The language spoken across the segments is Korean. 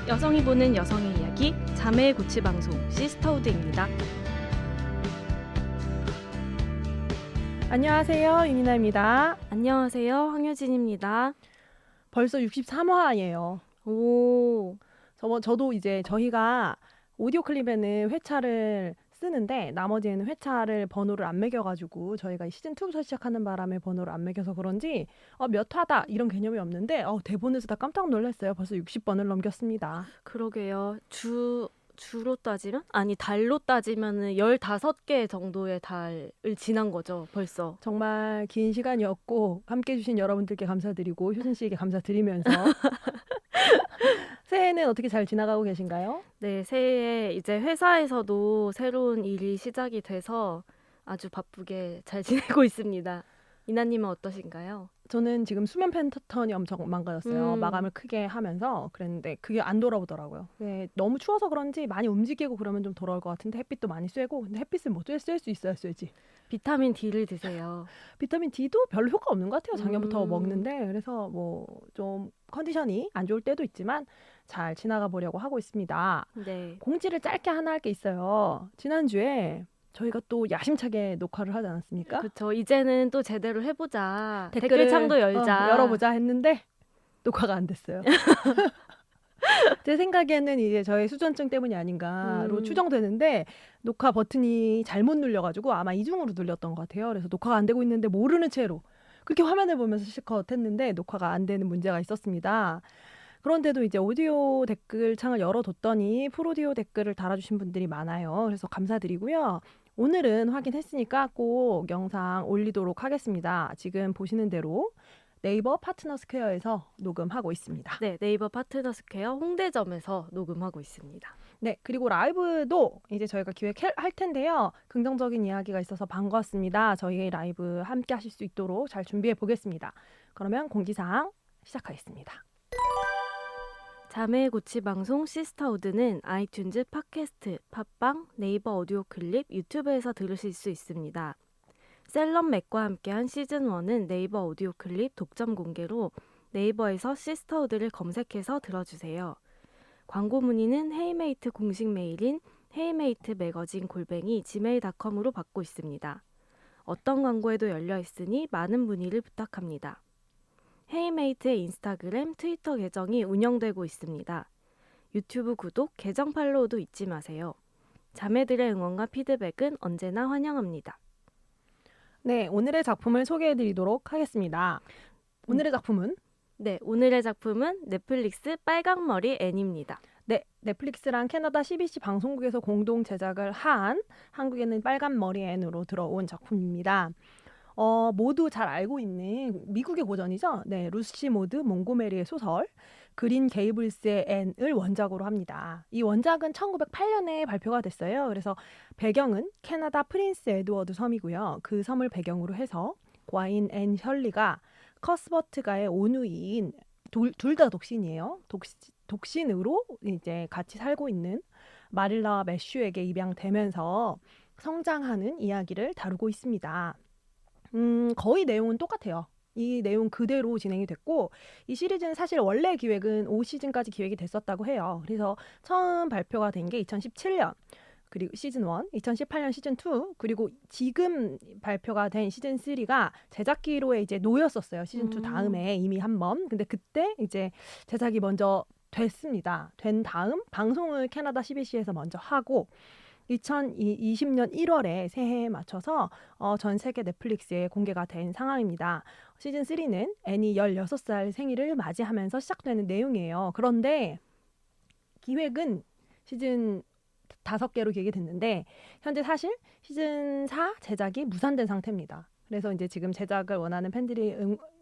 여성이 보는 여성의 이야기 자매의 고치 방송 시스터우드입니다. 안녕하세요. 윤이나입니다. 안녕하세요. 황효진입니다. 벌써 63화예요. 오, 저도 이제 저희가 오디오 클립에는 회차를 쓰는데 나머지에는 회차를 번호를 안 매겨가지고 저희가 시즌2부터 시작하는 바람에 번호를 안 매겨서 그런지 몇 화다 이런 개념이 없는데 대본에서 다 깜짝 놀랐어요. 벌써 60번을 넘겼습니다. 그러게요. 주로 따지면? 아니, 달로 따지면 15개 정도의 달을 지난 거죠, 벌써. 정말 긴 시간이었고 함께해 주신 여러분들께 감사드리고 효진 씨에게 감사드리면서 새해는 어떻게 잘 지나가고 계신가요? 네, 새해에 이제 회사에서도 새로운 일이 시작이 돼서 아주 바쁘게 잘 지내고 있습니다. 이나님은 어떠신가요? 저는 지금 수면 패턴이 엄청 망가졌어요. 음. 마감을 크게 하면서 그랬는데 그게 안 돌아오더라고요. 너무 추워서 그런지 많이 움직이고 그러면 좀 돌아올 것 같은데 햇빛도 많이 쐬고 근데 햇빛을 뭐 쐴 수 있어야 쐬지. 비타민 D를 드세요. 비타민 D도 별로 효과 없는 것 같아요. 작년부터 음. 먹는데 그래서 뭐 좀 컨디션이 안 좋을 때도 있지만 잘 지나가 보려고 하고 있습니다. 네. 공지를 짧게 하나 할 게 있어요. 지난주에 저희가 또 야심차게 녹화를 하지 않았습니까? 그렇죠. 이제는 또 제대로 해보자. 댓글을 댓글창도 열자. 열어보자 했는데 녹화가 안 됐어요. 제 생각에는 이제 저의 수전증 때문이 아닌가로 추정되는데 녹화 버튼이 잘못 눌려가지고 아마 이중으로 눌렸던 것 같아요. 그래서 녹화가 안 되고 있는데 모르는 채로 그렇게 화면을 보면서 실컷 했는데 녹화가 안 되는 문제가 있었습니다. 그런데도 이제 오디오 댓글 창을 열어뒀더니 풀오디오 댓글을 달아주신 분들이 많아요. 그래서 감사드리고요. 오늘은 확인했으니까 꼭 영상 올리도록 하겠습니다. 지금 보시는 대로 네이버 파트너 스퀘어에서 녹음하고 있습니다. 네, 네이버 파트너 스퀘어 홍대점에서 녹음하고 있습니다. 네, 그리고 라이브도 이제 저희가 기획할 텐데요. 긍정적인 이야기가 있어서 반갑습니다. 저희 라이브 함께 하실 수 있도록 잘 준비해 보겠습니다. 그러면 공지사항 시작하겠습니다. 자매의 고치 방송 시스터우드는 아이튠즈, 팟캐스트, 팟빵, 네이버 오디오 클립, 유튜브에서 들으실 수 있습니다. 셀럽 맥과 함께한 시즌1은 네이버 오디오 클립 독점 공개로 네이버에서 시스터우드를 검색해서 들어주세요. 광고 문의는 헤이메이트 공식 메일인 헤이메이트매거진@gmail.com으로 받고 있습니다. 어떤 광고에도 열려있으니 많은 문의를 부탁합니다. 헤이메이트의 인스타그램, 트위터 계정이 운영되고 있습니다. 유튜브 구독, 계정 팔로우도 잊지 마세요. 자매들의 응원과 피드백은 언제나 환영합니다. 네, 오늘의 작품을 소개해드리도록 하겠습니다. 오늘의 작품은? 네, 오늘의 작품은 넷플릭스 빨강머리 앤입니다. 네, 넷플릭스랑 캐나다 CBC 방송국에서 공동 제작을 한 한국에는 빨간머리 앤으로 들어온 작품입니다. 모두 잘 알고 있는 미국의 고전이죠. 네, 루시 모드 몽고메리의 소설 그린 게이블스의 앤을 원작으로 합니다. 이 원작은 1908년에 발표가 됐어요. 그래서 배경은 캐나다 프린스 에드워드 섬이고요. 그 섬을 배경으로 해서 과인 앤 셜리가 커스버트가의 오누이인 둘 다 독신이에요. 독신으로 이제 같이 살고 있는 마릴라와 매슈에게 입양되면서 성장하는 이야기를 다루고 있습니다. 거의 내용은 똑같아요. 이 내용 그대로 진행이 됐고 이 시리즈는 사실 원래 기획은 5시즌까지 기획이 됐었다고 해요. 그래서 처음 발표가 된 게 2017년 그리고 시즌 1, 2018년 시즌 2 그리고 지금 발표가 된 시즌 3가 제작기로에 이제 놓였었어요. 시즌 2 다음에 이미 한 번. 근데 그때 이제 제작이 먼저 됐습니다. 된 다음 방송을 캐나다 CBC에서 먼저 하고 2020년 1월에 새해에 맞춰서 전 세계 넷플릭스에 공개가 된 상황입니다. 시즌 3는 앤이 16살 생일을 맞이하면서 시작되는 내용이에요. 그런데 기획은 시즌 5개로 기획이 됐는데 현재 사실 시즌 4 제작이 무산된 상태입니다. 그래서 이제 지금 제작을 원하는 팬들이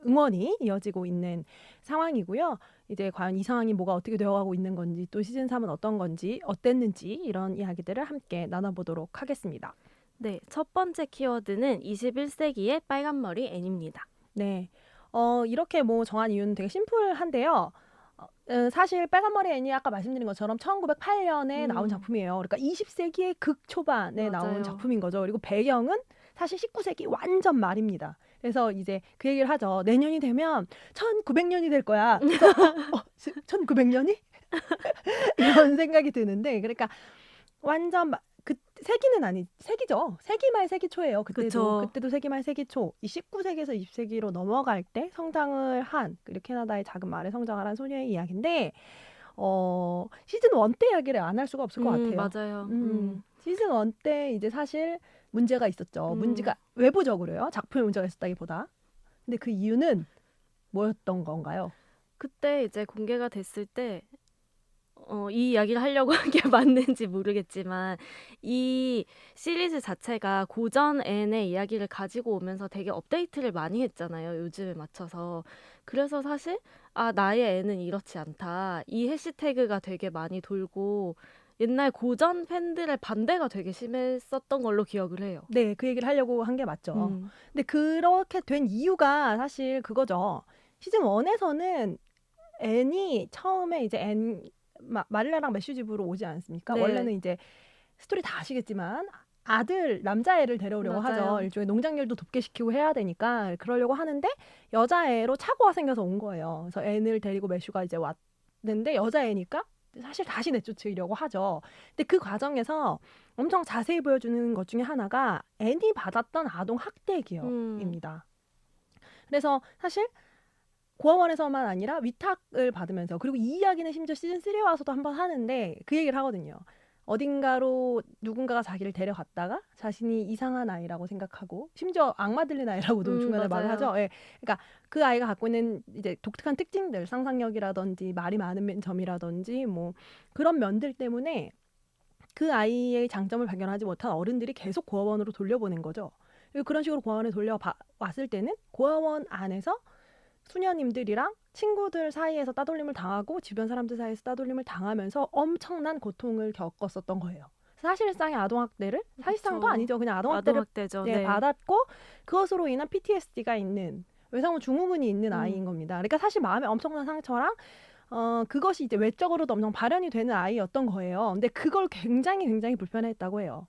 응원이 이어지고 있는 상황이고요. 이제 과연 이 상황이 뭐가 어떻게 되어가고 있는 건지 또 시즌 3은 어떤 건지 어땠는지 이런 이야기들을 함께 나눠보도록 하겠습니다. 네, 첫 번째 키워드는 21세기의 빨간머리 앤입니다. 네, 이렇게 뭐 정한 이유는 되게 심플한데요. 사실 빨간머리 앤이 아까 말씀드린 것처럼 1908년에 나온 작품이에요. 그러니까 20세기의 극초반에 맞아요. 나온 작품인 거죠. 그리고 배경은 사실 19세기 완전 말입니다. 그래서 이제 그 얘기를 하죠. 내년이 되면 1900년이 될 거야. 그래서 1900년이? 이런 생각이 드는데 그러니까 완전 그 세기는 세기죠. 세기 말 세기 초예요. 그쵸. 그때도 세기 말 세기 초. 이 19세기에서 20세기로 넘어갈 때 성장을 한 그리고 캐나다의 작은 마을에 성장을 한 소녀의 이야기인데 시즌 1 때 이야기를 안 할 수가 없을 것 같아요. 맞아요. 시즌 1 때 이제 사실 문제가 있었죠. 문제가 외부적으로요. 작품에 문제가 있었다기보다. 근데 그 이유는 뭐였던 건가요? 그때 이제 공개가 됐을 때 이 이야기를 하려고 한 게 맞는지 모르겠지만 이 시리즈 자체가 고전 앤의 이야기를 가지고 오면서 되게 업데이트를 많이 했잖아요. 요즘에 맞춰서. 그래서 사실 나의 앤은 이렇지 않다. 이 해시태그가 되게 많이 돌고 옛날 고전 팬들의 반대가 되게 심했었던 걸로 기억을 해요. 네, 그 얘기를 하려고 한 게 맞죠. 근데 그렇게 된 이유가 사실 그거죠. 시즌 1에서는 앤이 처음에 이제 마릴라랑 매슈 집으로 오지 않습니까? 네. 원래는 이제 스토리 다 아시겠지만 남자애를 데려오려고 하죠. 맞아요. 일종의 농장일도 돕게 시키고 해야 되니까 그러려고 하는데 여자애로 착오가 생겨서 온 거예요. 그래서 앤을 데리고 매슈가 이제 왔는데 여자애니까 사실 다시 내쫓으려고 하죠. 근데 그 과정에서 엄청 자세히 보여주는 것 중에 하나가 앤이 받았던 아동 학대 기억입니다. 그래서 사실 고아원에서만 아니라 위탁을 받으면서 그리고 이 이야기는 심지어 시즌 3에 와서도 한번 하는데 그 얘기를 하거든요. 어딘가로 누군가가 자기를 데려갔다가 자신이 이상한 아이라고 생각하고 심지어 악마 들린 아이라고도 중간에 말을 맞아요. 하죠. 예. 그러니까 그 아이가 갖고 있는 이제 독특한 특징들, 상상력이라든지 말이 많은 점이라든지 뭐 그런 면들 때문에 그 아이의 장점을 발견하지 못한 어른들이 계속 고아원으로 돌려보낸 거죠. 그리고 그런 식으로 고아원에 돌려왔을 때는 고아원 안에서 수녀님들이랑 친구들 사이에서 따돌림을 당하고 주변 사람들 사이에서 따돌림을 당하면서 엄청난 고통을 겪었었던 거예요. 사실상의 아동학대를 사실상도 그쵸. 아니죠. 그냥 아동학대를 아동학대죠. 네, 네. 받았고 그것으로 인한 PTSD가 있는 외상후 증후군이 있는 아이인 겁니다. 그러니까 사실 마음에 엄청난 상처랑 그것이 이제 외적으로도 엄청 발현이 되는 아이였던 거예요. 근데 그걸 굉장히 불편해했다고 해요.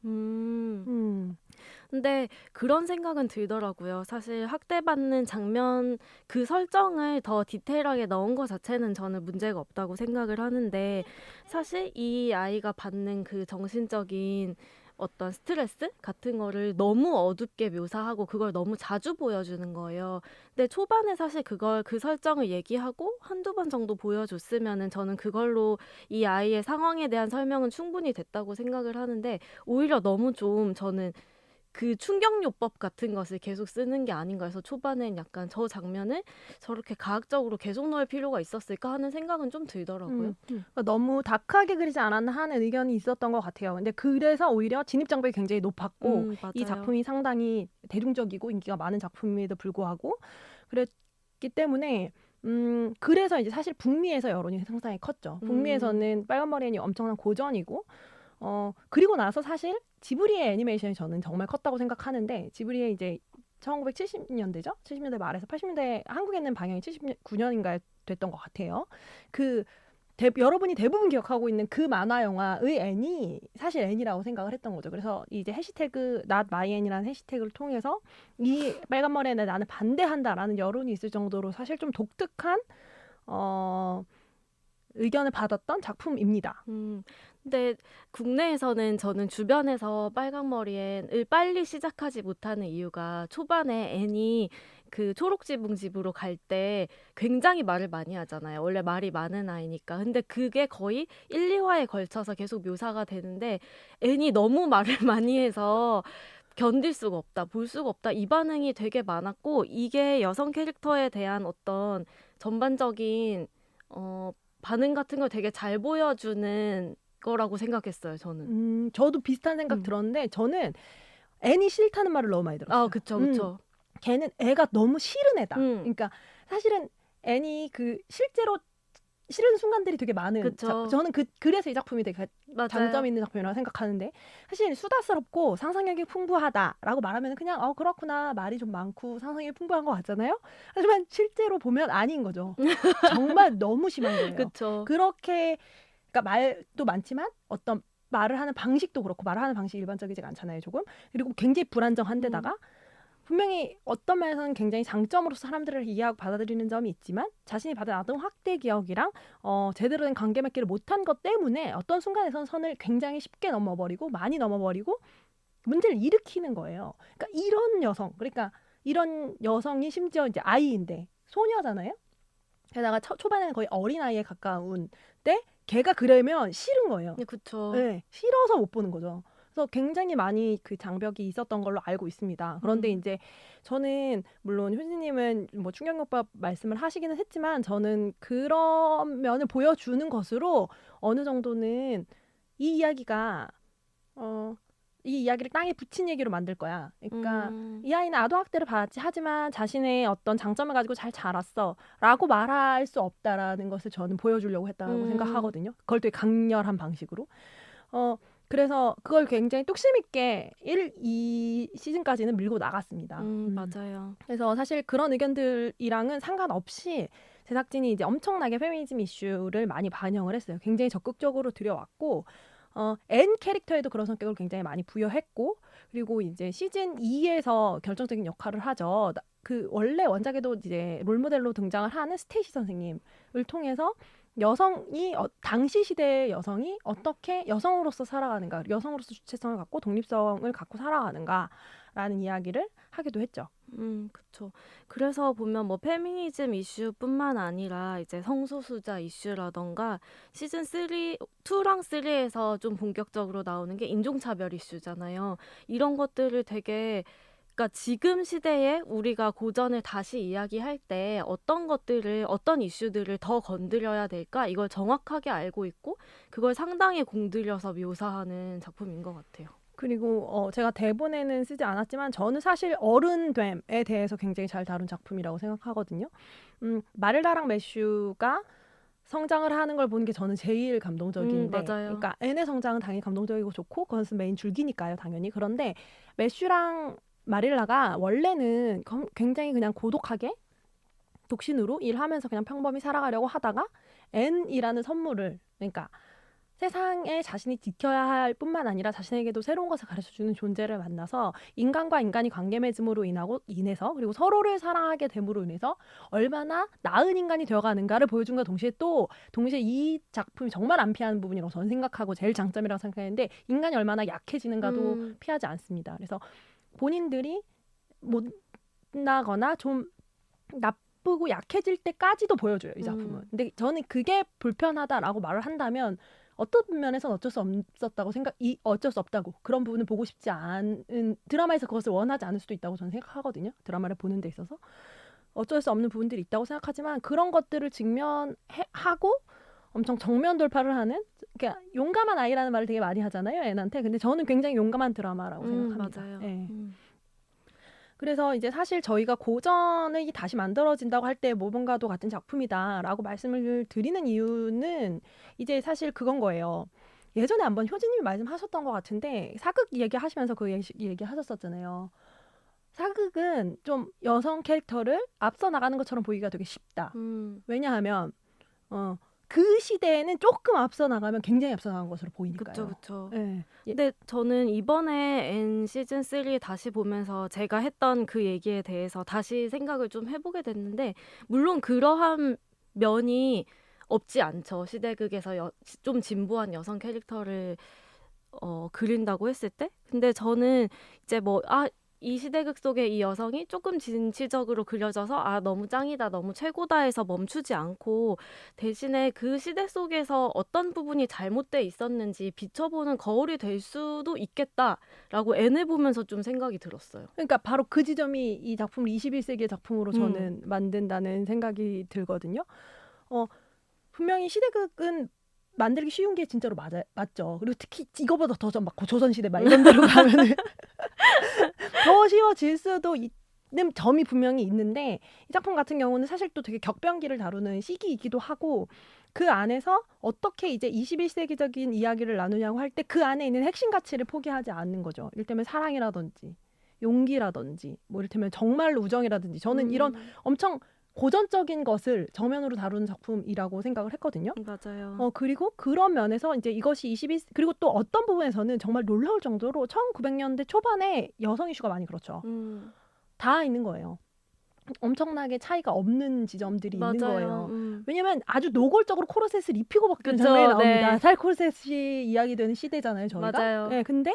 근데 그런 생각은 들더라고요. 사실 학대받는 장면 그 설정을 더 디테일하게 넣은 것 자체는 저는 문제가 없다고 생각을 하는데 사실 이 아이가 받는 그 정신적인 어떤 스트레스 같은 거를 너무 어둡게 묘사하고 그걸 너무 자주 보여주는 거예요. 근데 초반에 사실 그 설정을 얘기하고 한두 번 정도 보여줬으면은 저는 그걸로 이 아이의 상황에 대한 설명은 충분히 됐다고 생각을 하는데 오히려 너무 좀 저는 그 충격요법 같은 것을 계속 쓰는 게 아닌가 해서 초반엔 약간 저 장면을 저렇게 과학적으로 계속 넣을 필요가 있었을까 하는 생각은 좀 들더라고요. 그러니까 너무 다크하게 그리지 않았나 하는 의견이 있었던 것 같아요. 근데 그래서 오히려 진입장벽이 굉장히 높았고 이 맞아요. 작품이 상당히 대중적이고 인기가 많은 작품임에도 불구하고 그랬기 때문에 그래서 이제 사실 북미에서 여론이 상당히 컸죠. 북미에서는 빨간머리 앤이 엄청난 고전이고 그리고 나서 사실 지브리의 애니메이션이 저는 정말 컸다고 생각하는데 지브리의 이제 1970년대죠? 70년대 말에서 80년대 한국에는 방영이 79년인가에 됐던 것 같아요. 여러분이 대부분 기억하고 있는 그 만화 영화의 애니 사실 애니라고 생각을 했던 거죠. 그래서 이제 해시태그 not my N이라는 해시태그를 통해서 이 빨간머리에 나는 반대한다라는 여론이 있을 정도로 사실 좀 독특한 의견을 받았던 작품입니다. 근데 국내에서는 저는 주변에서 빨강머리엔을 빨리 시작하지 못하는 이유가 초반에 앤이 그 초록지붕 집으로 갈 때 굉장히 말을 많이 하잖아요. 원래 말이 많은 아이니까. 근데 그게 거의 1, 2화에 걸쳐서 계속 묘사가 되는데 앤이 너무 말을 많이 해서 견딜 수가 없다, 볼 수가 없다 이 반응이 되게 많았고 이게 여성 캐릭터에 대한 어떤 전반적인 반응 같은 걸 되게 잘 보여주는 거라고 생각했어요, 저는. 저도 비슷한 생각 들었는데 저는 애니 싫다는 말을 너무 많이 들었어요. 그쵸. 걔는 애가 너무 싫은 애다. 음. 그러니까 사실은 애니 실제로 싫은 순간들이 되게 많은 그쵸. 저는 그래서 이 작품이 되게 맞아요. 장점 있는 작품이라고 생각하는데 사실 수다스럽고 상상력이 풍부하다라고 말하면 그냥 그렇구나 말이 좀 많고 상상력이 풍부한 것 같잖아요. 하지만 실제로 보면 아닌 거죠. 정말 너무 심한 거예요. 그쵸. 그렇게 그러니까 말도 많지만 어떤 말을 하는 방식도 그렇고 말을 하는 방식이 일반적이지가 않잖아요, 조금. 그리고 굉장히 불안정한 데다가 분명히 어떤 면에서는 굉장히 장점으로서 사람들을 이해하고 받아들이는 점이 있지만 자신이 받은 아동 학대 기억이랑 제대로 된 관계 맺기를 못한 것 때문에 어떤 순간에선 선을 굉장히 쉽게 넘어버리고 많이 넘어버리고 문제를 일으키는 거예요. 그러니까 이런 여성이 심지어 이제 아이인데 소녀잖아요. 게다가 초반에는 거의 어린아이에 가까운 때 걔가 그러면 싫은 거예요. 네, 그쵸. 네, 싫어서 못 보는 거죠. 그래서 굉장히 많이 그 장벽이 있었던 걸로 알고 있습니다. 그런데 이제 저는 물론 효진님은 뭐 충격요법 말씀을 하시기는 했지만 저는 그런 면을 보여주는 것으로 어느 정도는 이 이야기가 이 이야기를 땅에 붙인 얘기로 만들 거야. 그러니까 이 아이는 아동학대를 받았지 하지만 자신의 어떤 장점을 가지고 잘 자랐어 라고 말할 수 없다라는 것을 저는 보여주려고 했다고 생각하거든요. 그걸 되게 강렬한 방식으로. 그래서 그걸 굉장히 뚝심 있게 1, 2 시즌까지는 밀고 나갔습니다. 맞아요. 그래서 사실 그런 의견들이랑은 상관없이 제작진이 이제 엄청나게 페미니즘 이슈를 많이 반영을 했어요. 굉장히 적극적으로 들여왔고 앤 캐릭터에도 그런 성격을 굉장히 많이 부여했고 그리고 이제 시즌 2에서 결정적인 역할을 하죠. 그 원래 원작에도 이제 롤모델로 등장을 하는 스테이시 선생님을 통해서 여성이 당시 시대의 여성이 어떻게 여성으로서 살아가는가, 여성으로서 주체성을 갖고 독립성을 갖고 살아가는가라는 이야기를 하기도 했죠. 그쵸. 그래서 보면 뭐 페미니즘 이슈뿐만 아니라 이제 성소수자 이슈라던가 시즌 2랑 3에서 좀 본격적으로 나오는 게 인종차별 이슈잖아요. 이런 것들을 되게 그러니까 지금 시대에 우리가 고전을 다시 이야기할 때 어떤 이슈들을 더 건드려야 될까? 이걸 정확하게 알고 있고 그걸 상당히 공들여서 묘사하는 작품인 것 같아요. 그리고 제가 대본에는 쓰지 않았지만 저는 사실 어른됨에 대해서 굉장히 잘 다룬 작품이라고 생각하거든요. 마를다랑 매슈가 성장을 하는 걸 보는 게 저는 제일 감동적인데 맞아요. 그러니까 앤의 성장은 당연히 감동적이고 좋고 그것은 메인 줄기니까요. 당연히. 그런데 매슈랑 마릴라가 원래는 굉장히 그냥 고독하게 독신으로 일하면서 그냥 평범히 살아가려고 하다가 앤이라는 선물을 그러니까 세상에 자신이 지켜야 할 뿐만 아니라 자신에게도 새로운 것을 가르쳐주는 존재를 만나서 인간과 인간이 관계 맺음으로 인해서 그리고 서로를 사랑하게 됨으로 인해서 얼마나 나은 인간이 되어가는가를 보여준과 동시에 이 작품이 정말 안 피하는 부분이라고 저는 생각하고 제일 장점이라고 생각했는데 인간이 얼마나 약해지는가도 피하지 않습니다. 그래서 본인들이 못나거나 좀 나쁘고 약해질 때까지도 보여줘요, 이 작품은. 근데 저는 그게 불편하다라고 말을 한다면 어떤 면에서는 어쩔 수 없다고 그런 부분을 보고 싶지 않은 드라마에서 그것을 원하지 않을 수도 있다고 저는 생각하거든요. 드라마를 보는 데 있어서 어쩔 수 없는 부분들이 있다고 생각하지만 그런 것들을 직면하고 엄청 정면 돌파를 하는 그러니까 용감한 아이라는 말을 되게 많이 하잖아요, 앤한테. 근데 저는 굉장히 용감한 드라마라고 생각합니다. 맞아요. 네. 그래서 이제 사실 저희가 고전이 다시 만들어진다고 할 때 모범과도 같은 작품이다라고 말씀을 드리는 이유는 이제 사실 그건 거예요. 예전에 한번 효진님이 말씀하셨던 것 같은데 사극 얘기하시면서 그 얘기 하셨었잖아요. 사극은 좀 여성 캐릭터를 앞서 나가는 것처럼 보이기가 되게 쉽다. 왜냐하면 그 시대에는 조금 앞서 나가면 굉장히 앞서 나간 것으로 보이니까요. 그렇죠. 네. 근데 저는 이번에 N 시즌 3 다시 보면서 제가 했던 그 얘기에 대해서 다시 생각을 좀 해보게 됐는데 물론 그러한 면이 없지 않죠. 시대극에서 좀 진보한 여성 캐릭터를 그린다고 했을 때. 근데 저는 이제 이 시대극 속의 이 여성이 조금 진취적으로 그려져서 너무 짱이다, 너무 최고다 해서 멈추지 않고 대신에 그 시대 속에서 어떤 부분이 잘못돼 있었는지 비춰보는 거울이 될 수도 있겠다라고 N을 보면서 좀 생각이 들었어요. 그러니까 바로 그 지점이 이 작품을 21세기의 작품으로 저는 만든다는 생각이 들거든요. 분명히 시대극은 만들기 쉬운 게 진짜로 맞죠. 그리고 특히 이거보다 더 조선시대 막 이런 데로 가면은 더 쉬워질 수도 있는 점이 분명히 있는데 이 작품 같은 경우는 사실 또 되게 격변기를 다루는 시기이기도 하고 그 안에서 어떻게 이제 21세기적인 이야기를 나누냐고 할 때 그 안에 있는 핵심 가치를 포기하지 않는 거죠. 이를테면 사랑이라든지 용기라든지 뭐 이를테면 정말 우정이라든지 저는 이런 엄청 고전적인 것을 정면으로 다루는 작품이라고 생각을 했거든요. 맞아요. 그리고 그런 면에서 이제 이것이 그리고 또 어떤 부분에서는 정말 놀라울 정도로 1900년대 초반에 여성 이슈가 많이 그렇죠. 다 있는 거예요. 엄청나게 차이가 없는 지점들이 있는 맞아요. 거예요. 왜냐면 아주 노골적으로 코르셋을 입히고 벗기는 그쵸, 장면이 나옵니다. 네. 살 코르셋이 이야기되는 시대잖아요, 저희가. 맞아요. 네, 근데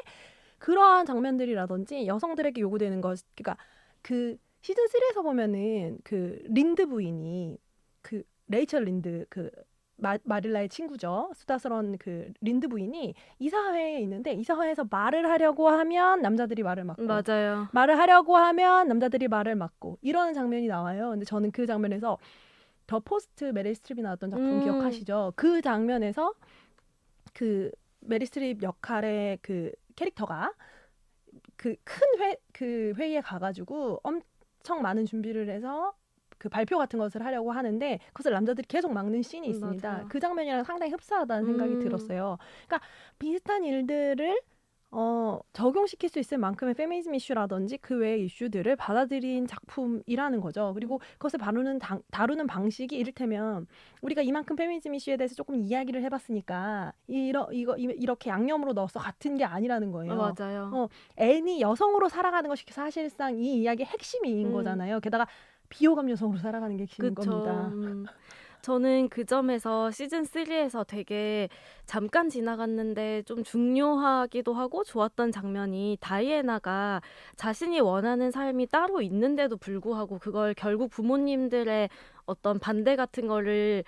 그러한 장면들이라든지 여성들에게 요구되는 것, 그러니까 그 시즌 3에서 보면은 그 린드 부인이 그 레이첼 린드 그 마릴라의 친구죠. 수다스러운 그 린드 부인이 이사회에 있는데 이사회에서 말을 하려고 하면 남자들이 말을 막고 맞아요. 말을 하려고 하면 남자들이 말을 막고 이러는 장면이 나와요. 근데 저는 그 장면에서 더 포스트 메릴 스트립이 나왔던 작품 기억하시죠? 그 장면에서 그 메릴 스트립 역할의 그 캐릭터가 그 큰 회의에 가가지고 엄청 많은 준비를 해서 그 발표 같은 것을 하려고 하는데 그것을 남자들이 계속 막는 씬이 있습니다. 맞아요. 그 장면이랑 상당히 흡사하다는 생각이 들었어요. 그러니까 비슷한 일들을 적용시킬 수 있을 만큼의 페미니즘 이슈라든지 그 외의 이슈들을 받아들인 작품이라는 거죠. 그리고 그것을 다루는 방식이 이를테면 우리가 이만큼 페미니즘 이슈에 대해서 조금 이야기를 해봤으니까 이렇게 양념으로 넣어서 같은 게 아니라는 거예요. 맞아요. 앤이 여성으로 살아가는 것이 사실상 이 이야기의 핵심인 거잖아요. 게다가 비호감 여성으로 살아가는 게 핵심인 그쵸. 겁니다. 저는 그 점에서 시즌 3에서 되게 잠깐 지나갔는데 좀 중요하기도 하고 좋았던 장면이 다이애나가 자신이 원하는 삶이 따로 있는데도 불구하고 그걸 결국 부모님들의 어떤 반대 같은 거를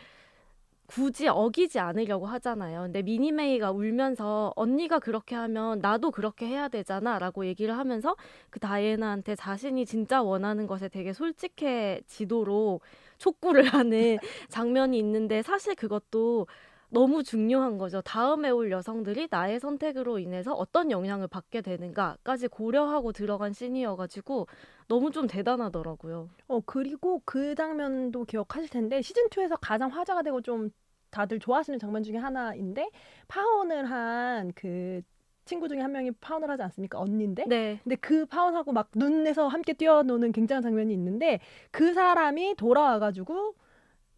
굳이 어기지 않으려고 하잖아요. 근데 미니메이가 울면서 언니가 그렇게 하면 나도 그렇게 해야 되잖아 라고 얘기를 하면서 그 다이애나한테 자신이 진짜 원하는 것에 되게 솔직해지도록 촉구를 하는 장면이 있는데 사실 그것도 너무 중요한 거죠. 다음에 올 여성들이 나의 선택으로 인해서 어떤 영향을 받게 되는가까지 고려하고 들어간 씬이어가지고 너무 좀 대단하더라고요. 그리고 그 장면도 기억하실 텐데 시즌2에서 가장 화제가 되고 좀 다들 좋아하시는 장면 중에 하나인데 파혼을 한 그 친구 중에 한 명이 파혼을 하지 않습니까? 언니인데. 네. 근데 그 파혼하고 막 눈에서 함께 뛰어노는 굉장한 장면이 있는데 그 사람이 돌아와가지고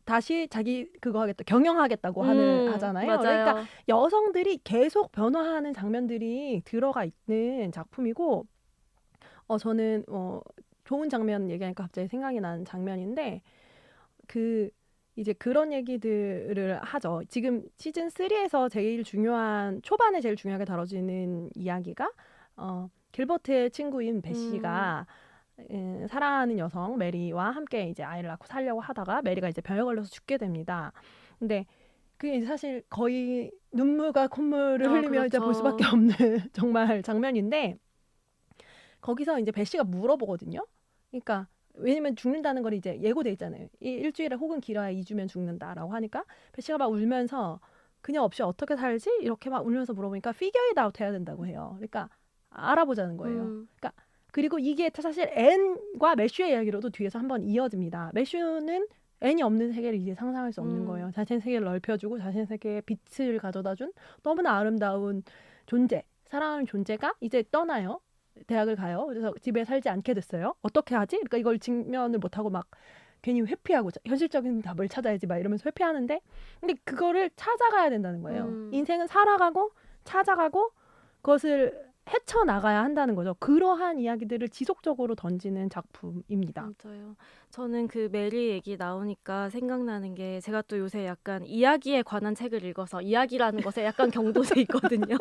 다시 자기 그거 하겠다 경영하겠다고 하잖아요. 맞아요. 그러니까 여성들이 계속 변화하는 장면들이 들어가 있는 작품이고 저는 좋은 장면 얘기하니까 갑자기 생각이 나는 장면인데 그 이제 그런 얘기들을 하죠. 지금 시즌 3에서 초반에 제일 중요하게 다뤄지는 이야기가 길버트의 친구인 베시가 사랑하는 여성 메리와 함께 이제 아이를 낳고 살려고 하다가 메리가 이제 병에 걸려서 죽게 됩니다. 근데 그게 이제 사실 거의 눈물과 콧물을 흘리며 이제 볼 그렇죠. 수밖에 없는 정말 장면인데 거기서 이제 베시가 물어보거든요. 그러니까 왜냐면 죽는다는 걸 이제 예고돼 있잖아요. 일주일에 혹은 길어야 2주면 죽는다라고 하니까 베시가 막 울면서 그녀 없이 어떻게 살지? 이렇게 막 울면서 물어보니까 figure it out 해야 된다고 해요. 그러니까 알아보자는 거예요. 그러니까 그리고 이게 사실 앤과 매슈의 이야기로도 뒤에서 한번 이어집니다. 매슈는 앤이 없는 세계를 이제 상상할 수 없는 거예요. 자신의 세계를 넓혀주고 자신의 세계에 빛을 가져다준 너무나 아름다운 존재, 사랑하는 존재가 이제 떠나요. 대학을 가요. 그래서 집에 살지 않게 됐어요. 어떻게 하지? 그러니까 이걸 직면을 못하고 막 괜히 회피하고 현실적인 답을 찾아야지 막 이러면서 회피하는데 근데 그거를 찾아가야 된다는 거예요. 인생은 살아가고 찾아가고 그것을 헤쳐나가야 한다는 거죠. 그러한 이야기들을 지속적으로 던지는 작품입니다. 맞아요. 저는 그 메리 얘기 나오니까 생각나는 게 제가 또 요새 약간 이야기에 관한 책을 읽어서 이야기라는 것에 약간 경도돼 있거든요.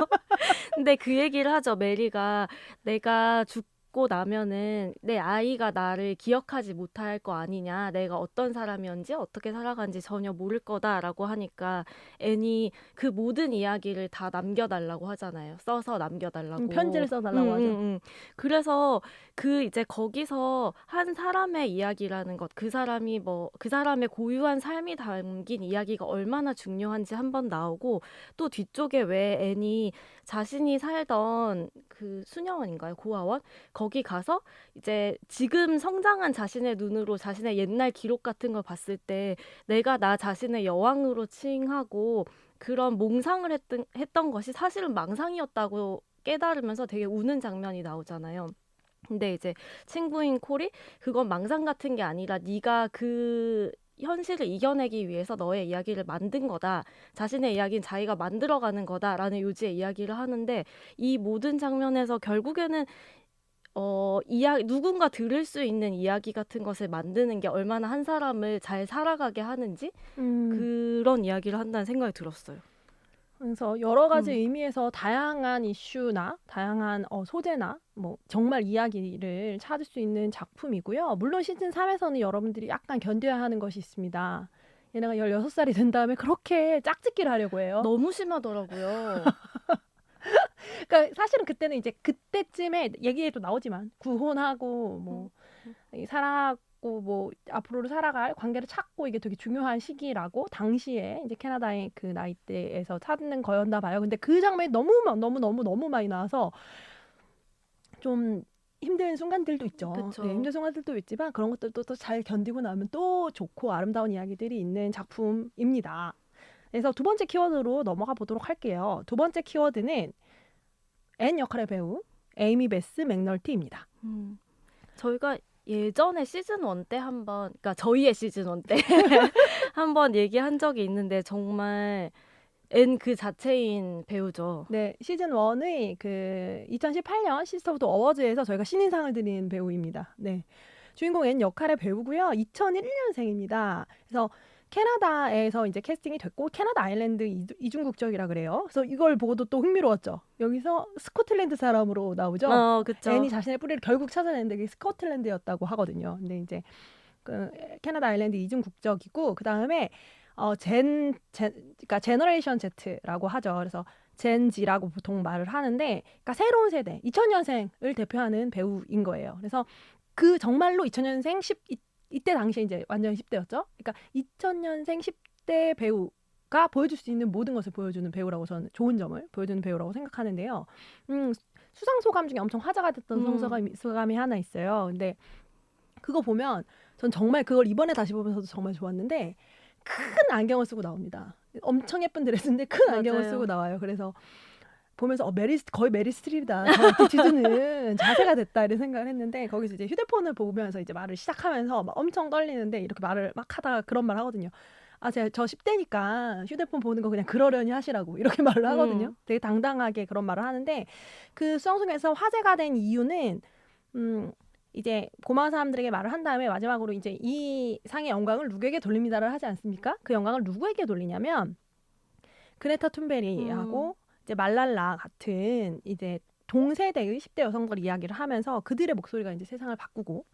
근데 그 얘기를 하죠. 메리가 내가 죽고 나면은 내 아이가 나를 기억하지 못할 거 아니냐. 내가 어떤 사람이었는지 어떻게 살아간지 전혀 모를 거다라고 하니까 앤이 그 모든 이야기를 다 남겨달라고 하잖아요. 써서 남겨달라고. 편지를 써달라고 하죠. 그래서 그 이제 거기서 한 사람의 이야기라는 것, 그 사람이 그 사람의 고유한 삶이 담긴 이야기가 얼마나 중요한지 한번 나오고 또 뒤쪽에 왜 앤이 자신이 살던 그 수녀원인가요? 고아원? 거기 가서 이제 지금 성장한 자신의 눈으로 자신의 옛날 기록 같은 걸 봤을 때 내가 나 자신의 여왕으로 칭하고 그런 몽상을 했던 것이 사실은 망상이었다고 깨달으면서 되게 우는 장면이 나오잖아요. 근데 이제 친구인 콜이 그건 망상 같은 게 아니라 네가 그 현실을 이겨내기 위해서 너의 이야기를 만든 거다. 자신의 이야기는 자기가 만들어가는 거다라는 요지의 이야기를 하는데 이 모든 장면에서 결국에는 누군가 들을 수 있는 이야기 같은 것을 만드는 게 얼마나 한 사람을 잘 살아가게 하는지 그런 이야기를 한다는 생각이 들었어요. 그래서 여러 가지 음. 의미에서 다양한 이슈나 다양한 소재나 뭐 정말 이야기를 찾을 수 있는 작품이고요. 물론 시즌 3에서는 여러분들이 약간 견뎌야 하는 것이 있습니다. 얘네가 16살이 된 다음에 그렇게 짝짓기를 하려고 해요. 너무 심하더라고요. 그러니까 사실은 그때는 이제 그때쯤에 얘기에도 나오지만 구혼하고 뭐 사랑하고 뭐 앞으로를 살아갈 관계를 찾고 이게 되게 중요한 시기라고 당시에 이제 캐나다의 그 나이대에서 찾는 거였나 봐요. 근데 그 장면이 너무 많이 나와서 좀 힘든 순간들도 있죠. 그쵸. 네, 힘든 순간들도 있지만 그런 것들도 또 잘 견디고 나면 또 좋고 아름다운 이야기들이 있는 작품입니다. 그래서 두 번째 키워드로 넘어가 보도록 할게요. 두 번째 키워드는 앤 역할의 배우 에이미 베스 맥널티입니다. 저희가 예전에 시즌 1 때 한번, 그러니까 저희의 시즌 1 때 한번 얘기한 적이 있는데 정말 앤 그 자체인 배우죠. 네, 시즌 1의 그 2018년 시스터 오브 더 어워즈에서 저희가 신인상을 드린 배우입니다. 네. 주인공 앤 역할의 배우고요. 2001년생입니다. 그래서 캐나다에서 이제 캐스팅이 됐고 캐나다 아일랜드 이중 국적이라 그래요. 그래서 이걸 보고도 또 흥미로웠죠. 여기서 스코틀랜드 사람으로 나오죠. 그쵸. 앤이 자신의 뿌리를 결국 찾아냈는데 그게 스코틀랜드였다고 하거든요. 근데 이제 그 캐나다 아일랜드 이중 국적이고 그 다음에 그러니까 제너레이션 Z라고 하죠. 그래서 젠지라고 보통 말을 하는데, 그러니까 새로운 세대, 2000년생을 대표하는 배우인 거예요. 그래서 그 정말로 2000년생 이때 당시에 이제 완전 10대였죠. 그러니까 2000년생 10대 배우가 보여줄 수 있는 모든 것을 보여주는 배우라고 저는 좋은 점을 보여주는 배우라고 생각하는데요. 수상 소감 중에 엄청 화제가 됐던 소감이 하나 있어요. 근데 그거 보면 전 정말 그걸 이번에 다시 보면서도 정말 좋았는데 큰 안경을 쓰고 나옵니다. 엄청 예쁜 드레스인데 큰 안경을 맞아요. 쓰고 나와요. 그래서 보면서 거의 메리 스트립이다. 지주는 자세가 됐다 이런 생각을 했는데 거기서 이제 휴대폰을 보면서 이제 말을 시작하면서 막 엄청 떨리는데 이렇게 말을 막 하다가 그런 말 하거든요. 제가 저 10대니까 휴대폰 보는 거 그냥 그러려니 하시라고 이렇게 말을 하거든요. 되게 당당하게 그런 말을 하는데 그 수상송에서 화제가 된 이유는 이제 고마운 사람들에게 말을 한 다음에 마지막으로 이제 이 상의 영광을 누구에게 돌립니다를 하지 않습니까? 그 영광을 누구에게 돌리냐면 그레타 툰베리하고 이제 말랄라 같은 이제 동세대의 10대 여성들 이야기를 하면서 그들의 목소리가 이제 세상을 바꾸고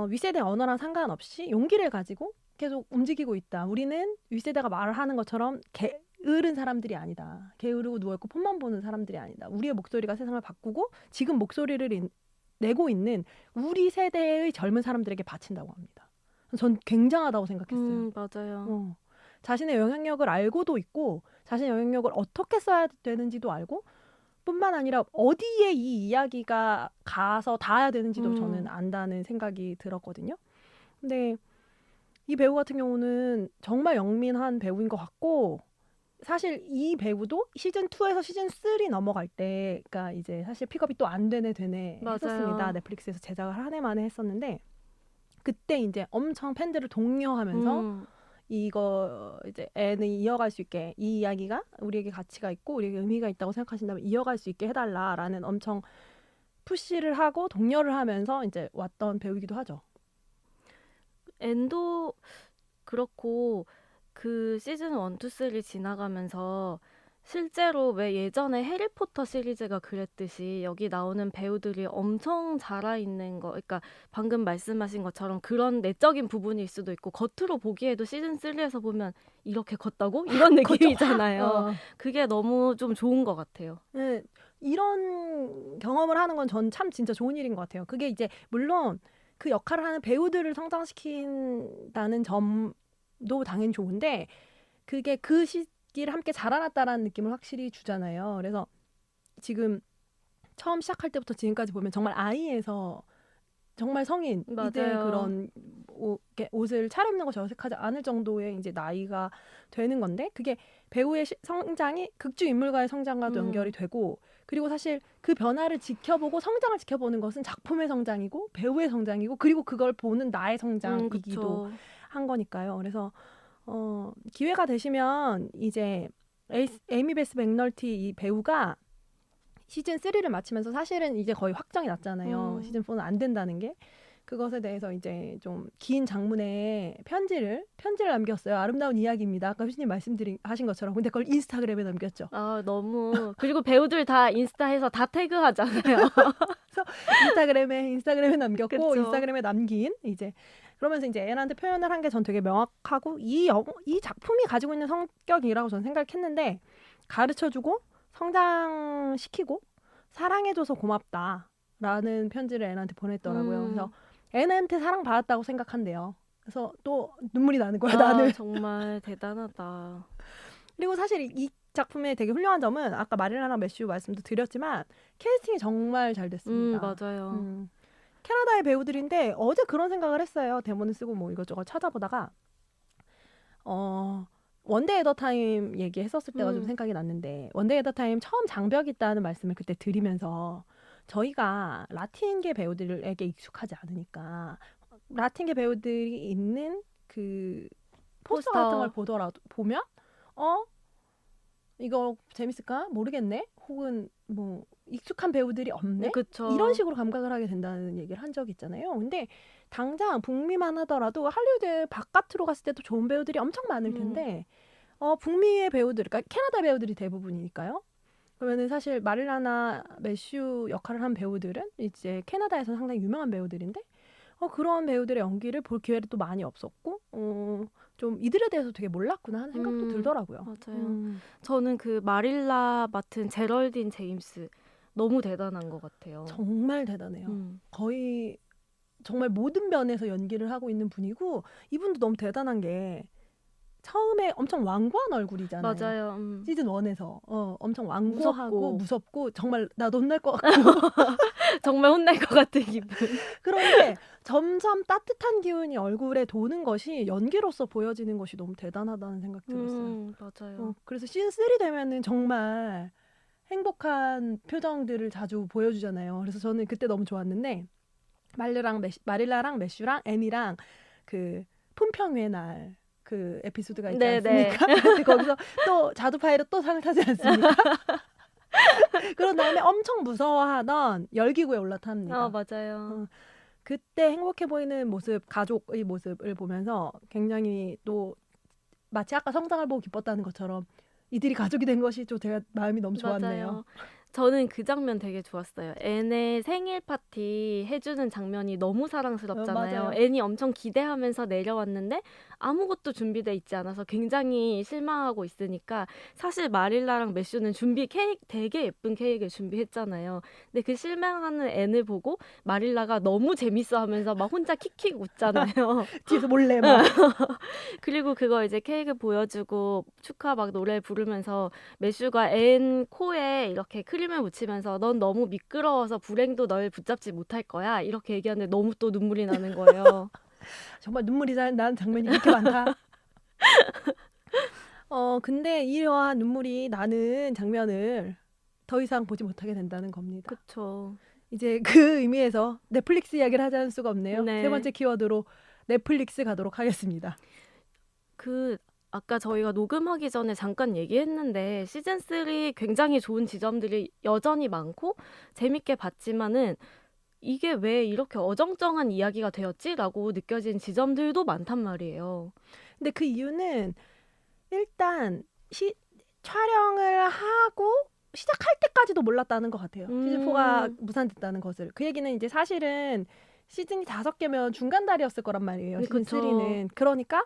윗세대 언어랑 상관없이 용기를 가지고 계속 움직이고 있다. 우리는 윗세대가 말을 하는 것처럼 게으른 사람들이 아니다. 게으르고 누워있고 폰만 보는 사람들이 아니다. 우리의 목소리가 세상을 바꾸고 지금 목소리를 내고 있는 우리 세대의 젊은 사람들에게 바친다고 합니다. 전 굉장하다고 생각했어요. 맞아요. 자신의 영향력을 알고도 있고 자신의 영향력을 어떻게 써야 되는지도 알고 뿐만 아니라 어디에 이 이야기가 가서 닿아야 되는지도 저는 안다는 생각이 들었거든요. 근데 이 배우 같은 경우는 정말 영민한 배우인 것 같고 사실 이 배우도 시즌 2에서 시즌 3 넘어갈 때, 그러니까 이제 사실 픽업이 또 안 되네 맞아요. 했었습니다. 넷플릭스에서 제작을 한 해 만에 했었는데 그때 이제 엄청 팬들을 독려하면서 이거 이제 앤을 이어갈 수 있게 이 이야기가 우리에게 가치가 있고 우리에게 의미가 있다고 생각하신다면 이어갈 수 있게 해달라라는 엄청 푸시를 하고 독려를 하면서 이제 왔던 배우이기도 하죠. 앤도 그렇고 그 시즌 1, 2, 3 지나가면서 실제로 왜 예전에 해리포터 시리즈가 그랬듯이 여기 나오는 배우들이 엄청 자라있는 거, 그러니까 방금 말씀하신 것처럼 그런 내적인 부분일 수도 있고 겉으로 보기에도 시즌 3에서 보면 이렇게 컸다고? 이런 느낌이잖아요. 그게 너무 좀 좋은 것 같아요. 네, 이런 경험을 하는 건 전 참 진짜 좋은 일인 것 같아요. 그게 이제 물론 그 역할을 하는 배우들을 성장시킨다는 점도 당연히 좋은데 그게 그 시기를 함께 자라났다라는 느낌을 확실히 주잖아요. 그래서 지금 처음 시작할 때부터 지금까지 보면 정말 아이에서 정말 성인 이제 그런 옷을 차려입는 것이 어색하지 않을 정도의 이제 나이가 되는 건데 그게 배우의 성장이 극중 인물과의 성장과도 연결이 되고 그리고 사실 그 변화를 지켜보고 성장을 지켜보는 것은 작품의 성장이고 배우의 성장이고 그리고 그걸 보는 나의 성장이기도 한 거니까요. 그래서 기회가 되시면 이제 에이미 베스 맥널티 이 배우가 시즌 3를 마치면서 사실은 이제 거의 확정이 났잖아요. 시즌 4는 안 된다는 게. 그것에 대해서 이제 좀 긴 장문의 편지를 남겼어요. 아름다운 이야기입니다. 아까 휴진님 하신 것처럼. 근데 그걸 인스타그램에 남겼죠. 아, 너무. 그리고 배우들 다 인스타에서 다 태그하잖아요. 그래서 인스타그램에 남겼고 그쵸. 인스타그램에 남긴 이제 그러면서 이제 앤한테 표현을 한 게 전 되게 명확하고 이 작품이 가지고 있는 성격이라고 저는 생각했는데 가르쳐주고 성장시키고 사랑해줘서 고맙다라는 편지를 앤한테 보냈더라고요. 그래서 앤한테 사랑받았다고 생각한대요. 그래서 또 눈물이 나는 거야, 나는. 정말 대단하다. 그리고 사실 이 작품의 되게 훌륭한 점은 아까 마릴라랑 매슈 말씀도 드렸지만 캐스팅이 정말 잘 됐습니다. 맞아요. 캐나다의 배우들인데 어제 그런 생각을 했어요. 대본을 쓰고 뭐 이것저것 찾아보다가 원데이 에더 타임 얘기했었을 때가 좀 생각이 났는데 원데이 에더 타임 처음 장벽이 있다는 말씀을 그때 드리면서 저희가 라틴계 배우들에게 익숙하지 않으니까 라틴계 배우들이 있는 그 포스터 같은 걸 보면 이거 재밌을까? 모르겠네. 혹은 뭐 익숙한 배우들이 없네. 그쵸. 이런 식으로 감각을 하게 된다는 얘기를 한 적이 있잖아요. 근데 당장 북미만 하더라도 할리우드 바깥으로 갔을 때도 좋은 배우들이 엄청 많을 텐데 북미의 배우들, 그러니까 캐나다 배우들이 대부분이니까요. 그러면은 사실 마릴라나 매슈 역할을 한 배우들은 이제 캐나다에서 상당히 유명한 배우들인데 그런 배우들의 연기를 볼 기회도 또 많이 없었고 좀 이들에 대해서 되게 몰랐구나 하는 생각도 들더라고요. 맞아요. 저는 그 마릴라 맡은 제럴딘 제임스 너무 대단한 것 같아요. 정말 대단해요. 거의 정말 모든 면에서 연기를 하고 있는 분이고 이분도 너무 대단한 게 처음에 엄청 완고한 얼굴이잖아요. 맞아요. 시즌 1에서 엄청 완고하고 무섭고 정말 나도 혼날 것 같고 정말 혼날 것 같은 기분. 그런데 점점 따뜻한 기운이 얼굴에 도는 것이 연기로서 보여지는 것이 너무 대단하다는 생각 들었어요. 맞아요. 그래서 시즌 3 되면은 정말 행복한 표정들을 자주 보여주잖아요. 그래서 저는 그때 너무 좋았는데 마릴라랑 매슈랑 앤이랑 그 품평회 날 그 에피소드가 있지 않습니까? 거기서 또 자두 파이로 또 상을 타지 않습니까? 그런 다음에 엄청 무서워하던 열기구에 올라탑니다. 맞아요. 그때 행복해 보이는 모습, 가족의 모습을 보면서 굉장히 또 마치 아까 성장을 보고 기뻤다는 것처럼 이들이 가족이 된 것이 좀 제가 마음이 너무 좋았네요. 맞아요. 저는 그 장면 되게 좋았어요. 앤의 생일 파티 해주는 장면이 너무 사랑스럽잖아요. 앤이 엄청 기대하면서 내려왔는데 아무것도 준비돼 있지 않아서 굉장히 실망하고 있으니까 사실 마릴라랑 매슈는 되게 예쁜 케이크를 준비했잖아요. 근데 그 실망하는 앤을 보고 마릴라가 너무 재밌어하면서 막 혼자 킥킥 웃잖아요. 뒤에서 몰래 막. 그리고 그거 이제 케이크 보여주고 축하 막 노래 부르면서 매슈가 앤 코에 이렇게 크림을 묻히면서 넌 너무 미끄러워서 불행도 널 붙잡지 못할 거야 이렇게 얘기하는데 너무 또 눈물이 나는 거예요. 정말 눈물이 나는 장면이 그렇게 많다. 근데 이러한 눈물이 나는 장면을 더 이상 보지 못하게 된다는 겁니다. 그렇죠. 이제 그 의미에서 넷플릭스 이야기를 하지 않을 수가 없네요. 네. 세 번째 키워드로 넷플릭스 가도록 하겠습니다. 아까 저희가 녹음하기 전에 잠깐 얘기했는데 시즌3 굉장히 좋은 지점들이 여전히 많고 재밌게 봤지만은 이게 왜 이렇게 어정쩡한 이야기가 되었지? 라고 느껴진 지점들도 많단 말이에요. 근데 그 이유는 일단 촬영을 하고 시작할 때까지도 몰랐다는 것 같아요. 시즌4가 무산됐다는 것을. 그 얘기는 이제 사실은 시즌이 5개면 중간다리였을 거란 말이에요. 시즌3는. 그러니까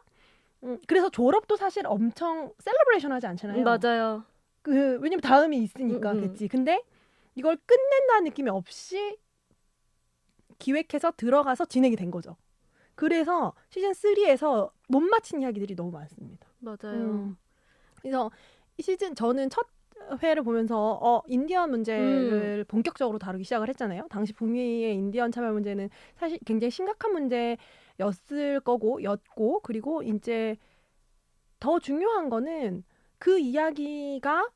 그래서 졸업도 사실 엄청 셀러브레이션 하지 않잖아요. 맞아요. 왜냐면 다음이 있으니까겠지. 근데 이걸 끝낸다는 느낌이 없이 기획해서 들어가서 진행이 된 거죠. 그래서 시즌3에서 못 마친 이야기들이 너무 많습니다. 맞아요. 그래서 이 시즌 저는 첫 회를 보면서 인디언 문제를 본격적으로 다루기 시작을 했잖아요. 당시 북미의 인디언 차별 문제는 사실 굉장히 심각한 문제였고 그리고 이제 더 중요한 거는 그 이야기가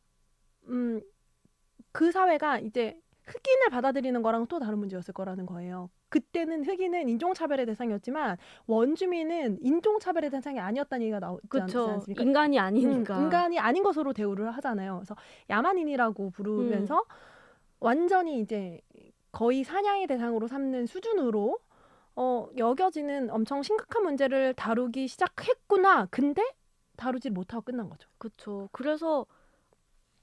그 사회가 이제 흑인을 받아들이는 거랑 또 다른 문제였을 거라는 거예요. 그때는 흑인은 인종차별의 대상이었지만 원주민은 인종차별의 대상이 아니었다는 얘기가 나오지 않습니까? 인간이 아니니까. 인간이 아닌 것으로 대우를 하잖아요. 그래서 야만인이라고 부르면서 완전히 이제 거의 사냥의 대상으로 삼는 수준으로 여겨지는 엄청 심각한 문제를 다루기 시작했구나. 근데 다루지 못하고 끝난 거죠. 그쵸. 그래서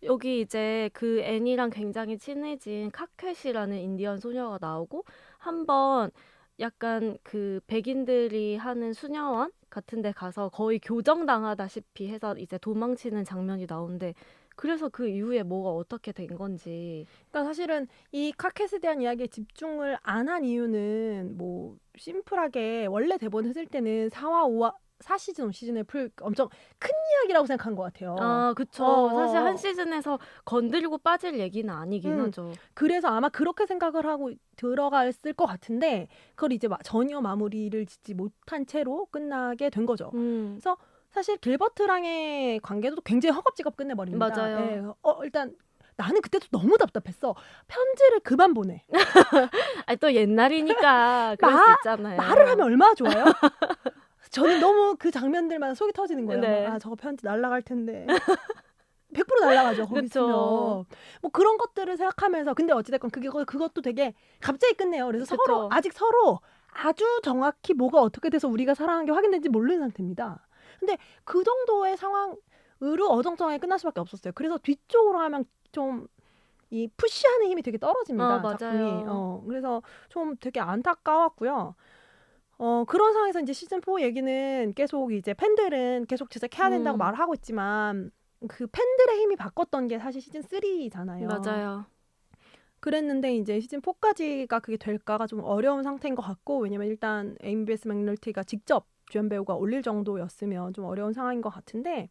여기 이제 그 애니랑 굉장히 친해진 카켓이라는 인디언 소녀가 나오고 한번 약간 그 백인들이 하는 수녀원 같은 데 가서 거의 교정당하다시피 해서 이제 도망치는 장면이 나오는데 그래서 그 이후에 뭐가 어떻게 된 건지. 그러니까 사실은 이 카켓에 대한 이야기에 집중을 안 한 이유는 뭐 심플하게 원래 대본을 쓸 때는 4화, 5화, 4시즌, 5시즌을 풀 엄청 큰 이야기라고 생각한 것 같아요. 아, 그쵸. 사실 한 시즌에서 건드리고 빠질 얘기는 아니긴 하죠. 그래서 아마 그렇게 생각을 하고 들어갔을 것 같은데 그걸 이제 전혀 마무리를 짓지 못한 채로 끝나게 된 거죠. 그래서 사실 길버트랑의 관계도 굉장히 허겁지겁 끝내버립니다. 맞아요. 일단 나는 그때도 너무 답답했어. 편지를 그만 보내. 아니, 또 옛날이니까 그럴 수 있잖아요. 말을 하면 얼마나 좋아요? 저는 너무 그 장면들마다 속이 터지는 거예요. 네. 아, 저거 편지 날아갈 텐데. 100% 날아가죠. 거기 그쵸. 있으면. 뭐 그런 것들을 생각하면서 근데 어찌됐건 그것도 되게 갑자기 끝내요. 그래서 그쵸. 아직 서로 아주 정확히 뭐가 어떻게 돼서 우리가 사랑한 게 확인된지 모르는 상태입니다. 근데 그 정도의 상황으로 어정쩡하게 끝날 수밖에 없었어요. 그래서 뒤쪽으로 하면 좀 이 푸시하는 힘이 되게 떨어집니다. 맞아요. 작품이. 그래서 좀 되게 안타까웠고요. 그런 상황에서 이제 시즌 4 얘기는 계속 이제 팬들은 계속 제작해야 된다고 말을 하고 있지만 그 팬들의 힘이 바꿨던 게 사실 시즌 3잖아요. 맞아요. 그랬는데 이제 시즌 4까지가 그게 될까가 좀 어려운 상태인 것 같고 왜냐면 일단 에임비스 맥널티가 직접 주연 배우가 올릴 정도였으면 좀 어려운 상황인 것 같은데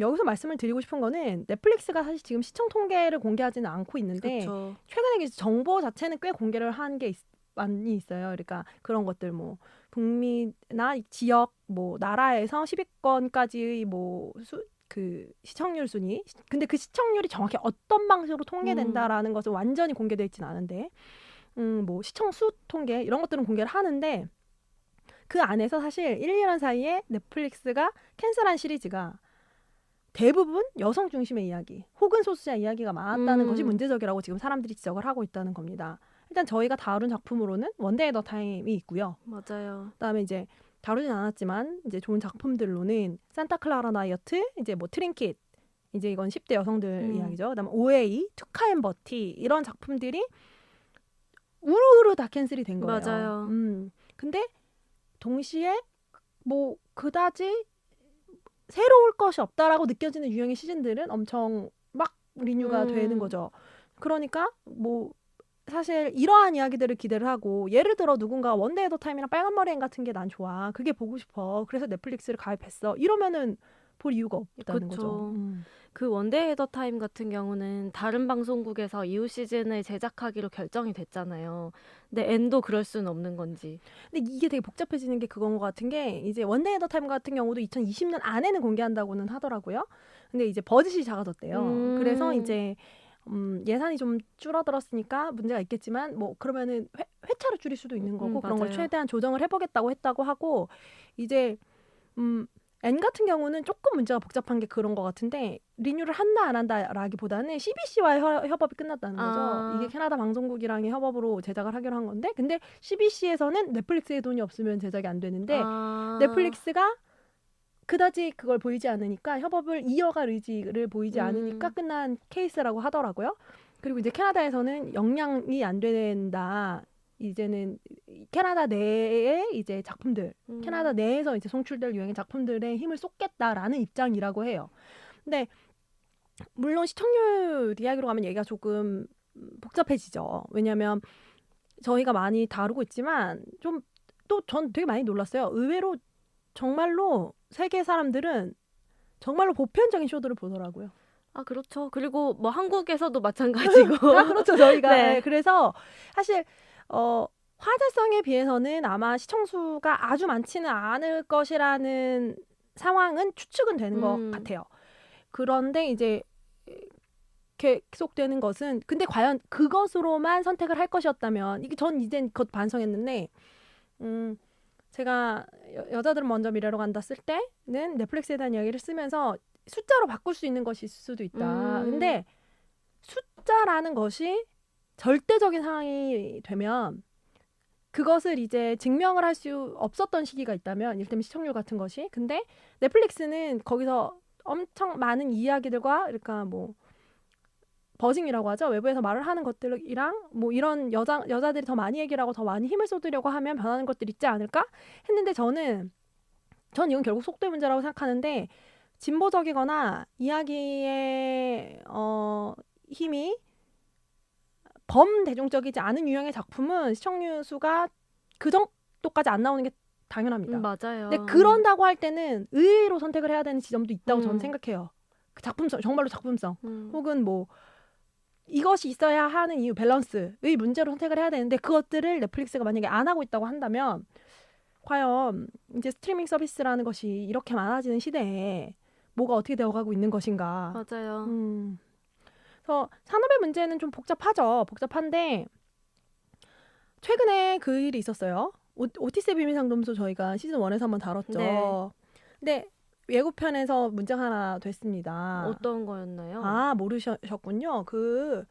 여기서 말씀을 드리고 싶은 거는 넷플릭스가 사실 지금 시청 통계를 공개하지는 않고 있는데 그쵸. 최근에 정보 자체는 꽤 공개를 한 게 많이 있어요. 그러니까 그런 것들 뭐 북미나 지역 뭐 나라에서 10위권까지의 뭐 그 시청률 순위. 근데 그 시청률이 정확히 어떤 방식으로 통계된다라는 것은 완전히 공개되어 있지는 않은데 뭐 시청 수 통계 이런 것들은 공개를 하는데 그 안에서 사실 1, 2년 사이에 넷플릭스가 캔슬한 시리즈가 대부분 여성 중심의 이야기 혹은 소수자 이야기가 많았다는 것이 문제적이라고 지금 사람들이 지적을 하고 있다는 겁니다. 일단 저희가 다룬 작품으로는 원데이 더 타임이 있고요. 맞아요. 그다음에 이제 다루진 않았지만 이제 좋은 작품들로는 산타 클라라 나이어트, 이제 뭐 트린킷, 이제 이건 10대 여성들 이야기죠. 그다음에 OA, 투카 앤 버티 이런 작품들이 우르르 다 캔슬이 된 거예요. 맞아요. 근데 동시에 뭐 그다지 새로울 것이 없다라고 느껴지는 유형의 시즌들은 엄청 막 리뉴가 되는 거죠. 그러니까 뭐 사실 이러한 이야기들을 기대를 하고 예를 들어 누군가 원데이 더 타임이랑 빨간 머리 앤 같은 게 난 좋아. 그게 보고 싶어. 그래서 넷플릭스를 가입했어. 이러면은 볼 이유가 없다는 거죠. 그 원데이 더 타임 같은 경우는 다른 방송국에서 이후 시즌을 제작하기로 결정이 됐잖아요. 근데 엔도 그럴 수는 없는 건지. 근데 이게 되게 복잡해지는 게 그건 것 같은 게 이제 원데이 더 타임 같은 경우도 2020년 안에는 공개한다고는 하더라고요. 근데 이제 버짓이 작아졌대요. 그래서 이제 예산이 좀 줄어들었으니까 문제가 있겠지만 뭐 그러면은 회차를 줄일 수도 있는 거고 그런 걸 맞아요. 최대한 조정을 해보겠다고 했다고 하고 이제 N 같은 경우는 조금 문제가 복잡한 게 그런 것 같은데 리뉴를 한다 안 한다라기보다는 CBC와의 협업이 끝났다는 거죠. 이게 캐나다 방송국이랑의 협업으로 제작을 하기로 한 건데 근데 CBC에서는 넷플릭스에 돈이 없으면 제작이 안 되는데 넷플릭스가 그다지 그걸 보이지 않으니까 협업을 이어갈 의지를 보이지 않으니까 끝난 케이스라고 하더라고요. 그리고 이제 캐나다에서는 영향이 안 된다. 이제는 캐나다 내에 이제 작품들, 캐나다 내에서 이제 송출될 유행의 작품들에 힘을 쏟겠다라는 입장이라고 해요. 근데 물론 시청률 이야기로 가면 얘기가 조금 복잡해지죠. 왜냐하면 저희가 많이 다루고 있지만 좀 또 전 되게 많이 놀랐어요. 의외로 정말로 세계 사람들은 정말로 보편적인 쇼들을 보더라고요. 아, 그렇죠. 그리고 뭐 한국에서도 마찬가지고. 아, 그렇죠. 저희가. 네. 그래서 사실 화제성에 비해서는 아마 시청수가 아주 많지는 않을 것이라는 상황은 추측은 되는 것 같아요. 그런데 이제 계속되는 것은 근데 과연 그것으로만 선택을 할 것이었다면 이게 전 이젠 그것 반성했는데 제가 여자들은 먼저 미래로 간다 쓸 때는 넷플릭스에 대한 이야기를 쓰면서 숫자로 바꿀 수 있는 것이 있을 수도 있다. 근데 가짜라는 것이 절대적인 상황이 되면 그것을 이제 증명을 할 수 없었던 시기가 있다면 이를테면 시청률 같은 것이 근데 넷플릭스는 거기서 엄청 많은 이야기들과 그러니까 뭐 버징이라고 하죠. 외부에서 말을 하는 것들이랑 뭐 이런 여자들이 더 많이 얘기를 하고 더 많이 힘을 쏟으려고 하면 변하는 것들이 있지 않을까 했는데 전 이건 결국 속도의 문제라고 생각하는데 진보적이거나 이야기의 힘이 범대중적이지 않은 유형의 작품은 시청률 수가 그 정도까지 안 나오는 게 당연합니다. 맞아요. 근데 그런다고 할 때는 의외로 선택을 해야 되는 지점도 있다고 저는 음. 생각해요. 그 작품성, 정말로 작품성. 음. 혹은 뭐 이것이 있어야 하는 이유, 밸런스의 문제로 선택을 해야 되는데 그것들을 넷플릭스가 만약에 안 하고 있다고 한다면 과연 이제 스트리밍 서비스라는 것이 이렇게 많아지는 시대에 뭐가 어떻게 되어가고 있는 것인가. 맞아요. 그래서 산업의 문제는 좀 복잡하죠. 복잡한데 최근에 그 일이 있었어요. 오티스의 비밀 상담소 저희가 시즌 1에서 한번 다뤘죠. 네. 근데 예고편에서 문제가 하나 됐습니다. 어떤 거였나요? 아, 모르셨군요. 그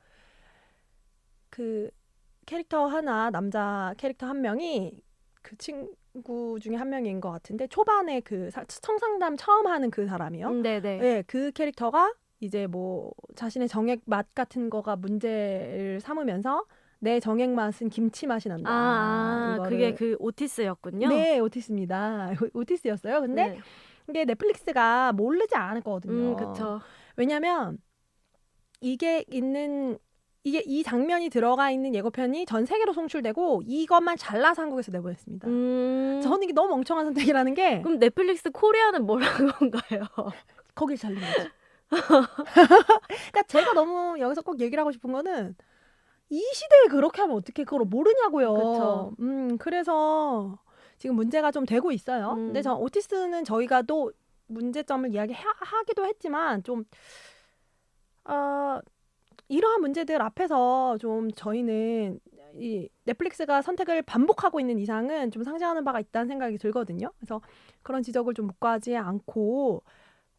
캐릭터 하나, 남자 캐릭터 한 명이 그 친구 중에 한 명인 것 같은데 초반에 그 성상담 처음 하는 그 사람이요. 네네. 네, 그 캐릭터가 이제 뭐 자신의 정액 맛 같은 거가 문제를 삼으면서 내 정액 맛은 김치 맛이 난다. 그게 그 오티스였군요. 네, 오티스입니다. 오티스였어요. 근데 네. 이게 넷플릭스가 모르지 않을 거거든요. 그쵸. 왜냐면 이게 이 장면이 들어가 있는 예고편이 전 세계로 송출되고 이것만 잘라서 한국에서 내보냈습니다. 저는 이게 너무 멍청한 선택이라는 게 그럼 넷플릭스 코리아는 뭐라는 건가요? 거길 잘린 거죠. 그러니까 제가 너무 여기서 꼭 얘기를 하고 싶은 거는 이 시대에 그렇게 하면 어떻게 그걸 모르냐고요. 그쵸. 그래서 지금 문제가 좀 되고 있어요. 음. 근데 저 오티스는 저희가 또 문제점을 이야기하기도 했지만 좀 이러한 문제들 앞에서 좀 저희는 이 넷플릭스가 선택을 반복하고 있는 이상은 좀 상징하는 바가 있다는 생각이 들거든요. 그래서 그런 지적을 좀 묵과하지 않고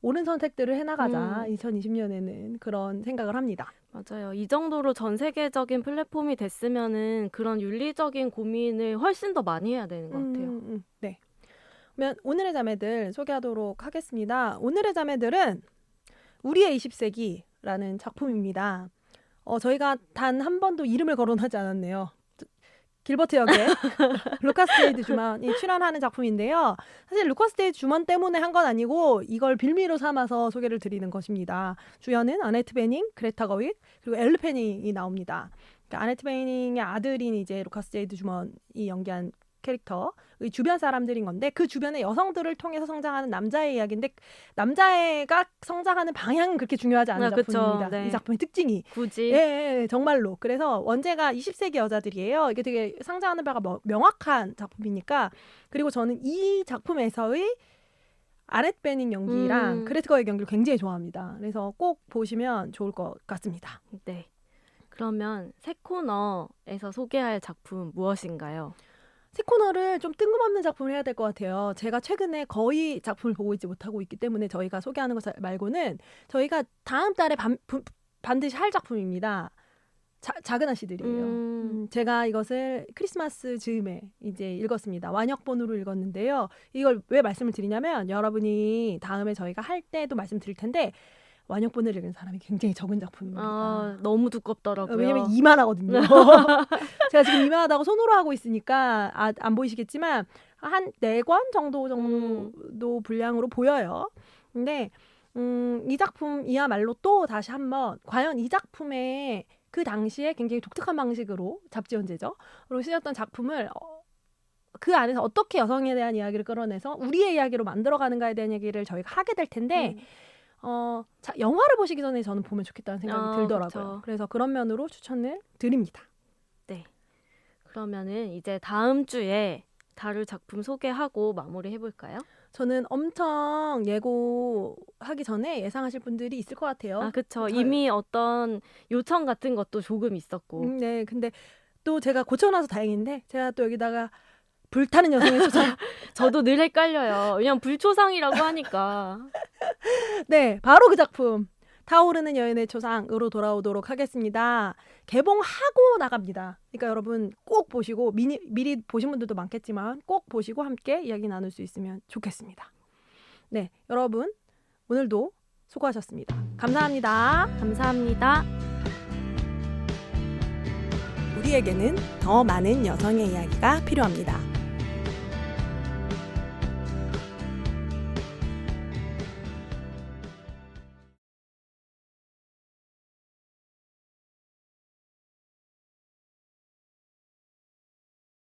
옳은 선택들을 해나가자 2020년에는 그런 생각을 합니다. 맞아요. 이 정도로 전 세계적인 플랫폼이 됐으면은 그런 윤리적인 고민을 훨씬 더 많이 해야 되는 것 같아요. 네. 그러면 오늘의 자매들 소개하도록 하겠습니다. 오늘의 자매들은 우리의 20세기라는 작품입니다. 저희가 단 한 번도 이름을 거론하지 않았네요. 길버트 역의 루카스 데이드 주먼이 출연하는 작품인데요. 사실 루카스 데이드 주먼 때문에 한 건 아니고 이걸 빌미로 삼아서 소개를 드리는 것입니다. 주연은 아네트 베닝, 그레타 거윅 그리고 엘르 페닝이 나옵니다. 그러니까 아네트 베닝의 아들인 이제 루카스 데이드 주먼이 연기한 캐릭터의 주변 사람들인 건데 그 주변의 여성들을 통해서 성장하는 남자의 이야기인데 남자애가 성장하는 방향은 그렇게 중요하지 않은 작품입니다. 네. 이 작품의 특징이. 굳이. 예, 정말로. 그래서 원제가 20세기 여자들이에요. 이게 되게 상징하는 바가 명확한 작품이니까. 그리고 저는 이 작품에서의 아넷 베닝 연기랑 그레타 거의 연기를 굉장히 좋아합니다. 그래서 꼭 보시면 좋을 것 같습니다. 네. 그러면 새 코너에서 소개할 작품 무엇인가요? 새 코너를 좀 뜬금없는 작품을 해야 될 것 같아요. 제가 최근에 거의 작품을 보고 있지 못하고 있기 때문에 저희가 소개하는 것 말고는 저희가 다음 달에 반드시 할 작품입니다. 작은 아씨들이에요. 제가 이것을 크리스마스 즈음에 이제 읽었습니다. 완역본으로 읽었는데요. 이걸 왜 말씀을 드리냐면 여러분이 다음에 저희가 할 때도 말씀드릴 텐데 완역본을 읽은 사람이 굉장히 적은 작품입니다. 너무 두껍더라고요. 왜냐면 이만하거든요. 제가 지금 이만하다고 손으로 하고 있으니까 안 보이시겠지만 한 4권 정도 분량으로 보여요. 근데 이 작품이야말로 또 다시 한번 과연 이 작품의 그 당시에 굉장히 독특한 방식으로 잡지연재죠. 로 쓰였던 작품을 그 안에서 어떻게 여성에 대한 이야기를 끌어내서 우리의 이야기로 만들어가는가에 대한 얘기를 저희가 하게 될 텐데 영화를 보시기 전에 저는 보면 좋겠다는 생각이 들더라고요. 그쵸. 그래서 그런 면으로 추천을 드립니다. 네. 그러면은 이제 다음 주에 다룰 작품 소개하고 마무리해볼까요? 저는 엄청 예고하기 전에 예상하실 분들이 있을 것 같아요. 그쵸. 이미 어떤 요청 같은 것도 조금 있었고. 네, 근데 또 제가 고쳐놔서 다행인데 제가 또 여기다가 불타는 여성의 소설. 저도 늘 헷갈려요. 왜냐면 불초상이라고 하니까. 네, 바로 그 작품. 타오르는 여인의 초상으로 돌아오도록 하겠습니다. 개봉하고 나갑니다. 그러니까 여러분 꼭 보시고 미리 보신 분들도 많겠지만 꼭 보시고 함께 이야기 나눌 수 있으면 좋겠습니다. 네, 여러분 오늘도 수고하셨습니다. 감사합니다. 감사합니다. 우리에게는 더 많은 여성의 이야기가 필요합니다.